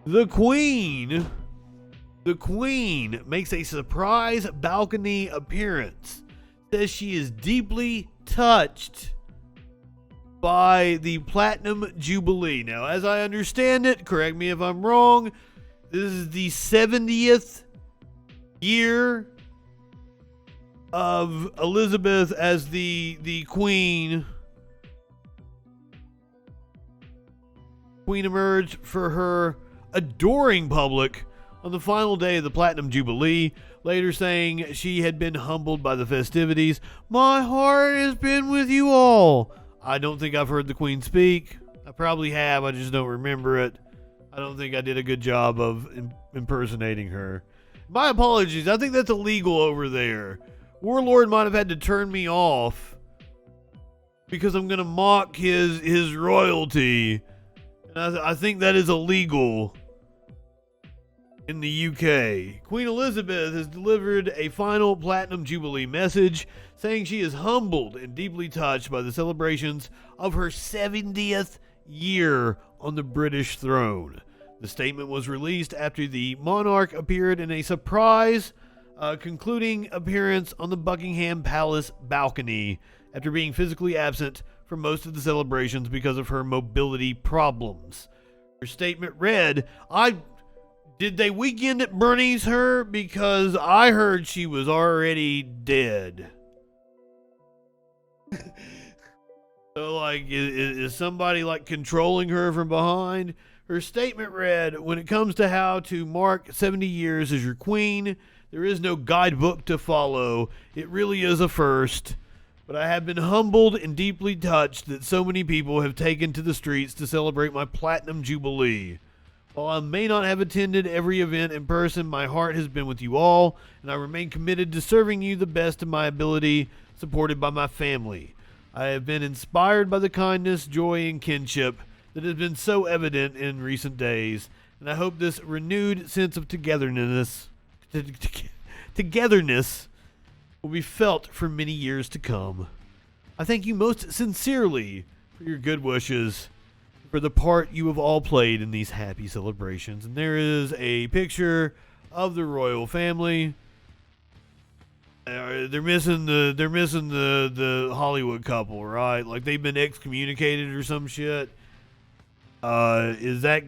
The Queen makes a surprise balcony appearance. Says she is deeply touched by the Platinum Jubilee. Now, as I understand it, correct me if I'm wrong, this is the 70th year of Elizabeth as the Queen. Queen emerged for her adoring public on the final day of the Platinum Jubilee, later saying she had been humbled by the festivities. My heart has been with you all. I don't think I've heard the Queen speak. I probably have, I just don't remember it. I don't think I did a good job of impersonating her. My apologies, I think that's illegal over there. Warlord might have had to turn me off because I'm going to mock his royalty. And I think that is illegal in the UK. Queen Elizabeth has delivered a final Platinum Jubilee message saying she is humbled and deeply touched by the celebrations of her 70th year on the British throne. The statement was released after the monarch appeared in a surprise concluding appearance on the Buckingham Palace balcony after being physically absent for most of the celebrations because of her mobility problems. Her statement read, Did they weekend at Bernie's her? Because I heard she was already dead. So, is somebody, controlling her from behind? Her statement read, when it comes to how to mark 70 years as your queen, there is no guidebook to follow. It really is a first. But I have been humbled and deeply touched that so many people have taken to the streets to celebrate my Platinum Jubilee. While I may not have attended every event in person, my heart has been with you all, and I remain committed to serving you the best of my ability, supported by my family. I have been inspired by the kindness, joy, and kinship that has been so evident in recent days, and I hope this renewed sense of togetherness will be felt for many years to come. I thank you most sincerely for your good wishes, for the part you have all played in these happy celebrations. And there is a picture of the royal family. They're missing the Hollywood couple, right? Like they've been excommunicated or some shit. Is that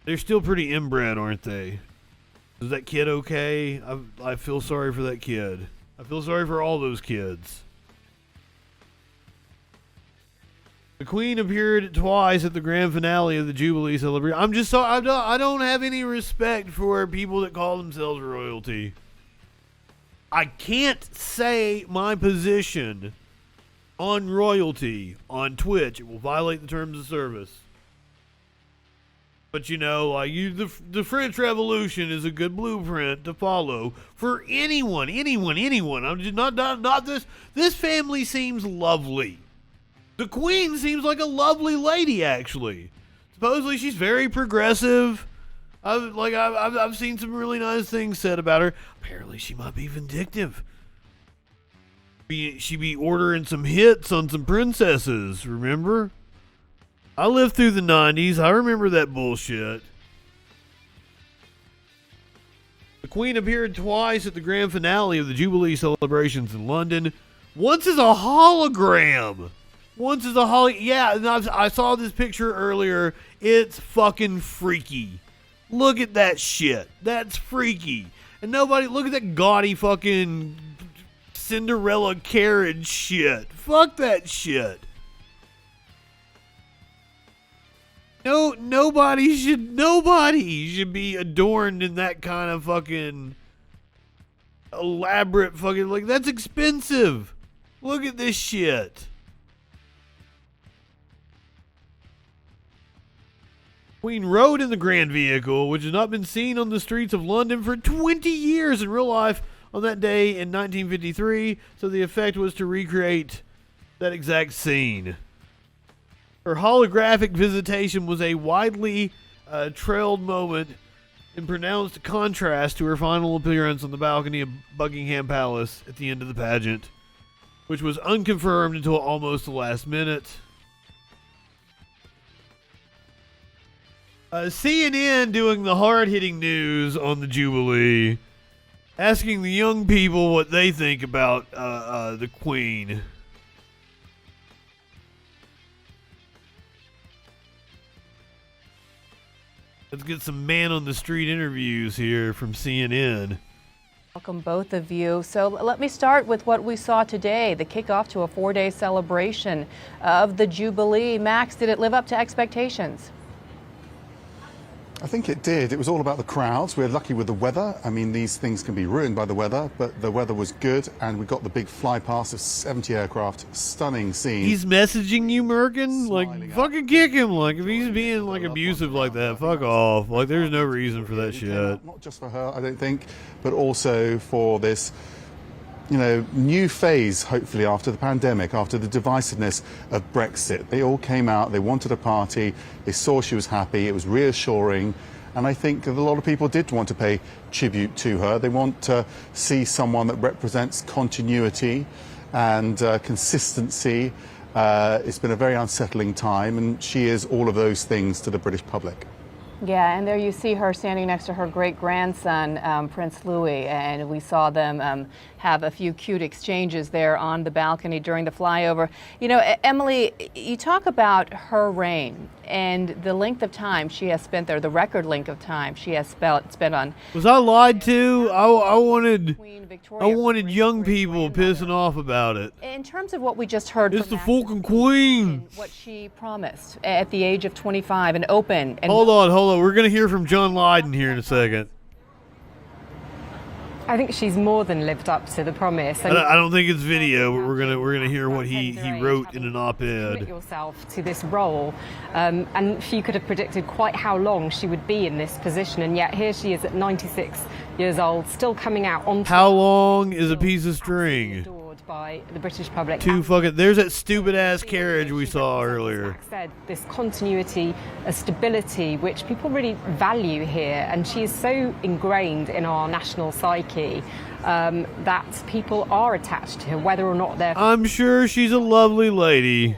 they're still pretty inbred, aren't they? Is that kid okay? I feel sorry for that kid. I feel sorry for all those kids. The Queen appeared twice at the grand finale of the Jubilee celebration. I don't have any respect for people that call themselves royalty. I can't say my position on royalty on Twitch. It will violate the terms of service. But the French Revolution is a good blueprint to follow for anyone. I'm just not this. This family seems lovely. The Queen seems like a lovely lady, actually. Supposedly she's very progressive. I've seen some really nice things said about her. Apparently she might be vindictive. She be ordering some hits on some princesses, remember? I lived through the 90s. I remember that bullshit. The Queen appeared twice at the grand finale of the Jubilee celebrations in London. Once as a hologram. Yeah, and I saw this picture earlier. It's fucking freaky. Look at that shit. That's freaky. And look at that gaudy fucking Cinderella carriage shit. Fuck that shit. No, nobody should be adorned in that kind of fucking elaborate fucking, that's expensive. Look at this shit. Queen rode in the grand vehicle, which has not been seen on the streets of London for 20 years in real life on that day in 1953, so the effect was to recreate that exact scene. Her holographic visitation was a widely trailed moment in pronounced contrast to her final appearance on the balcony of Buckingham Palace at the end of the pageant, which was unconfirmed until almost the last minute. CNN doing the hard-hitting news on the Jubilee, asking the young people what they think about the Queen. Let's get some man-on-the-street interviews here from CNN. Welcome, both of you. So let me start with what we saw today, the kickoff to a 4-day celebration of the Jubilee. Max, did it live up to expectations? I think it did. It was all about the crowds. We're lucky with the weather. I mean, these things can be ruined by the weather, but the weather was good, and we got the big fly past of 70 aircraft. Stunning scene. He's messaging you, Merkin? Like, fucking kick him. Like, if he's being, like, abusive like that, fuck off. Like, there's no reason for that shit. Not just for her, I don't think, but also for this, you know, new phase, hopefully, after the pandemic, after the divisiveness of Brexit. They all came out, they wanted a party, they saw she was happy, it was reassuring, and I think that a lot of people did want to pay tribute to her. They want to see someone that represents continuity and consistency. It's been a very unsettling time, and she is all of those things to the British public. Yeah, and there you see her standing next to her great-grandson, Prince Louis, and we saw them have a few cute exchanges there on the balcony during the flyover. You know, Emily, you talk about her reign and the length of time she has spent there, the record length of time she has spent on. Was I lied to? I wanted young people pissing off about it. In terms of what we just heard, it's the fucking Queen. What she promised at the age of 25 and open. And hold on. We're gonna hear from John Lydon here in a second. I think she's more than lived up to the promise. I don't think it's video, but we're gonna hear what he wrote in an op-ed. Commit yourself to this role, and she could have predicted quite how long she would be in this position, and yet here she is at 96 years old, still coming out on. How long is a piece of string? By the British public. There's that stupid ass carriage we saw earlier. Said this continuity, a stability which people really value here, and she is so ingrained in our national psyche that people are attached to her, whether or not they're. I'm sure she's a lovely lady.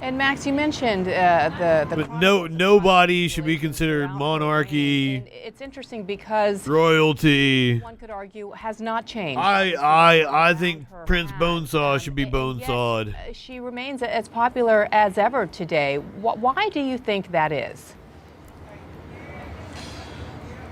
And Max, you mentioned but nobody should be considered monarchy. And it's interesting because royalty, one could argue, has not changed. I think Prince Bonesaw should be bonesawed. She remains as popular as ever today. Why do you think that is?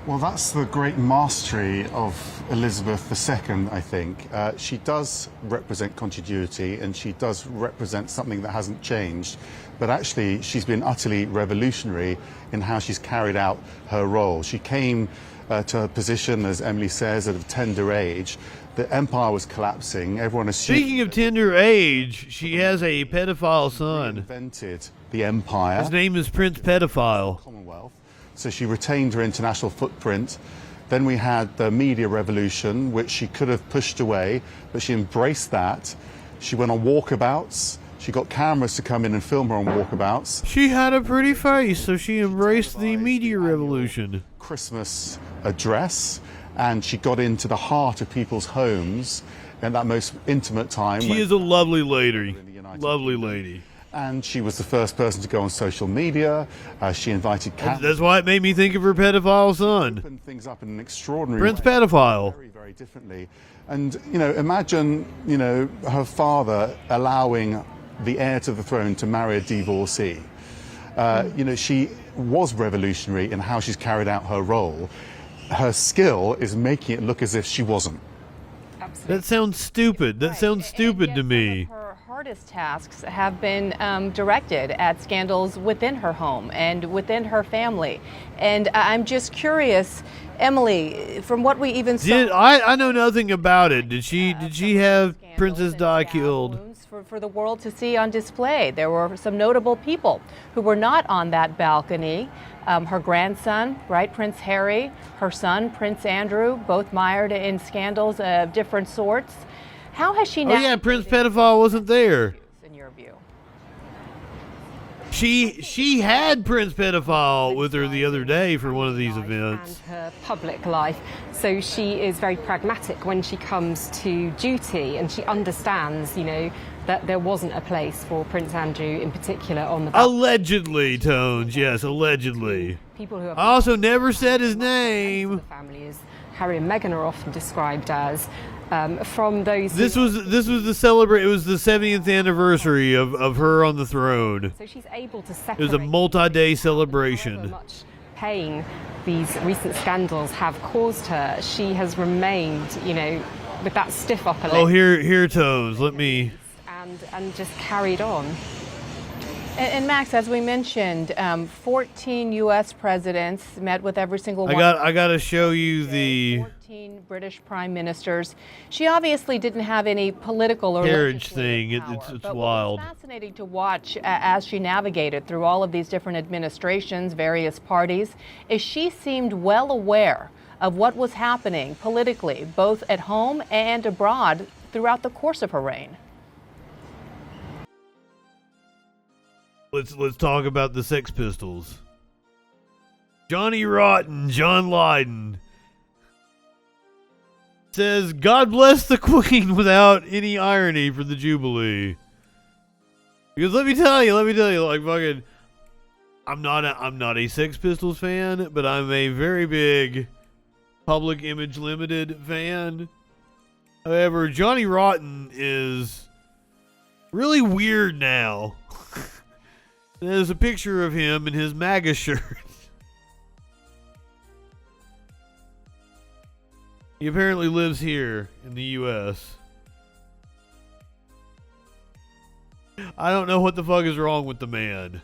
Well, that's the great mastery of Elizabeth II, I think. She does represent continuity, and she does represent something that hasn't changed. But actually, she's been utterly revolutionary in how she's carried out her role. She came to her position, as Emily says, at a tender age. The empire was collapsing. Everyone assumed. Speaking of tender age, she has a pedophile son. Invented the empire. His name is Prince Pedophile. Commonwealth. So she retained her international footprint. Then we had the media revolution, which she could have pushed away, but she embraced that. She went on walkabouts. She got cameras to come in and film her on walkabouts. She had a pretty face, so she embraced the media revolution. Christmas address, and she got into the heart of people's homes in that most intimate time. She is a lovely lady. Lovely lady. And she was the first person to go on social media. She invited cats. That's why it made me think of her pedophile son. Opened things up in an extraordinary Prince way. Pedophile. Very, very differently. And, you know, imagine, you know, her father allowing the heir to the throne to marry a divorcee. You know, she was revolutionary in how she's carried out her role. Her skill is making it look as if she wasn't. Absolutely. That sounds stupid. That sounds stupid to me. Her hardest tasks have been directed at scandals within her home and within her family. And I'm just curious, Emily, from what we even saw. I know nothing about it. Did she have Princess Di killed? For the world to see on display. There were some notable people who were not on that balcony. Her grandson, right, Prince Harry, her son, Prince Andrew, both mired in scandals of different sorts. How has she now? Oh yeah, Prince Pedophile wasn't there. In your view, she had Prince Pedophile with her the other day for one of these events. And her public life, so she is very pragmatic when she comes to duty, and she understands, you know, that there wasn't a place for Prince Andrew in particular on the Allegedly, Tones. Yes, allegedly. people who are I also never said his name. the family, as Harry and Meghan are often described as, from those. This was the celebrate. It was the 70th anniversary of her on the throne. So she's able to separate. It was a multi-day However celebration. much pain these recent scandals have caused her, she has remained, with that stiff upper lip. Oh, here, Tones. Let me. And just carried on. And Max, as we mentioned, 14 U.S. presidents met with every single one. I got to show you the 14 British prime ministers. She obviously didn't have any political or carriage legislative thing. power, It's but wild. What was fascinating to watch as she navigated through all of these different administrations, various parties, is she seemed well aware of what was happening politically, both at home and abroad, throughout the course of her reign. Let's talk about the Sex Pistols. Johnny Rotten, John Lydon, says, "God bless the Queen," without any irony for the Jubilee. Because let me tell you, like fucking, I'm not a Sex Pistols fan, but I'm a very big Public Image Limited fan. However, Johnny Rotten is really weird now. There's a picture of him in his MAGA shirt. He apparently lives here in the U.S. I don't know what the fuck is wrong with the man.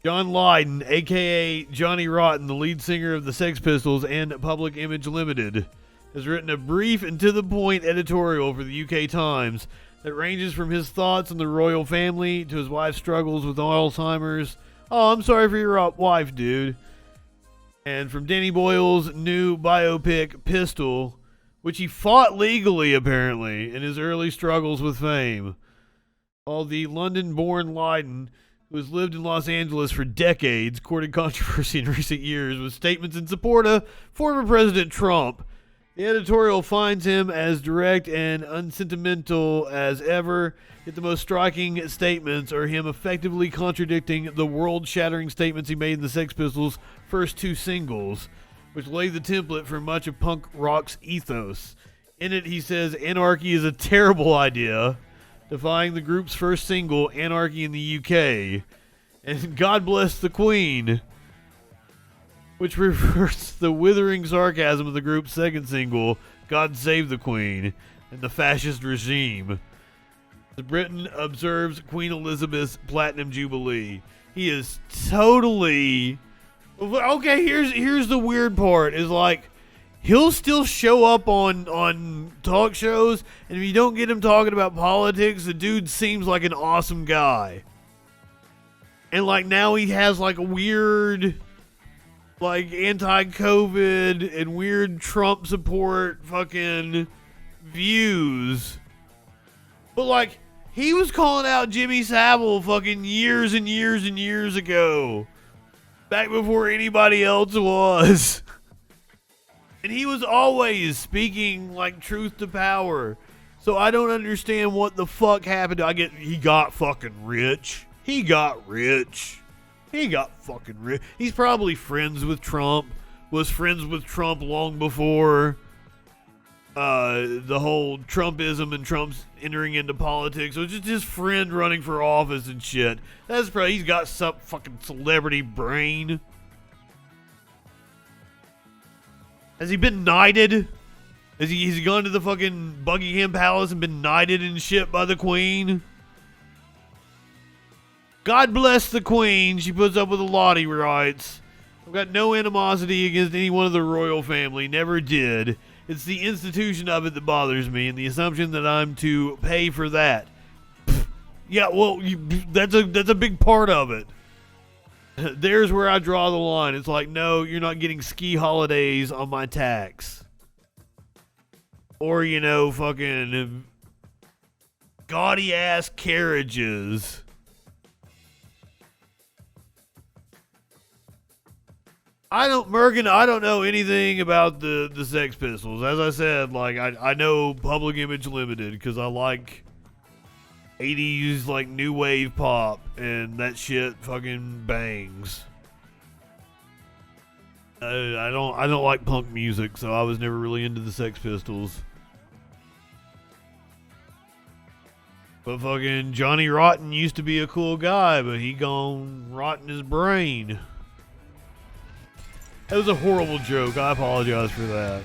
John Lydon, a.k.a. Johnny Rotten, the lead singer of the Sex Pistols and Public Image Limited, has written a brief and to-the-point editorial for the UK Times that ranges from his thoughts on the royal family to his wife's struggles with Alzheimer's. Oh, I'm sorry for your wife, dude. And from Danny Boyle's new biopic, Pistol, which he fought legally, apparently, in his early struggles with fame. While the London-born Lydon, who has lived in Los Angeles for decades, courted controversy in recent years with statements in support of former President Trump. The editorial finds him as direct and unsentimental as ever, yet the most striking statements are him effectively contradicting the world-shattering statements he made in the Sex Pistols' first two singles, which laid the template for much of punk rock's ethos. In it, he says anarchy is a terrible idea, defying the group's first single, Anarchy in the UK, and God Bless the Queen, which reverts the withering sarcasm of the group's second single, God Save the Queen, and the fascist regime. As Britain observes Queen Elizabeth's Platinum Jubilee. He is totally... Okay, here's the weird part, is like, he'll still show up on talk shows, and if you don't get him talking about politics, the dude seems like an awesome guy. And like now he has like a weird... like anti-COVID and weird Trump support fucking views. But like, he was calling out Jimmy Savile fucking years and years and years ago. Back before anybody else was. And he was always speaking like truth to power. So I don't understand what the fuck happened. He got fucking rich. He got rich. He got fucking rich. He's probably friends with Trump. Was friends with Trump long before the whole Trumpism and Trump's entering into politics. So it's just his friend running for office and shit. That's probably, he's got some fucking celebrity brain. Has he been knighted? Has he gone to the fucking Buckingham Palace and been knighted and shit by the Queen? God bless the Queen. She puts up with a lot, he writes. I've got no animosity against any one of the royal family. Never did. It's the institution of it that bothers me, and the assumption that I'm to pay for that. Yeah, well, that's a big part of it. There's where I draw the line. It's like, no, you're not getting ski holidays on my tax. Or, fucking gaudy-ass carriages. I don't know anything about the Sex Pistols. As I said, like, I know Public Image Limited because I like 80s like new wave pop, and that shit fucking bangs. I don't like punk music, so I was never really into the Sex Pistols. But fucking Johnny Rotten used to be a cool guy, but he gone rotten his brain. That was a horrible joke. I apologize for that.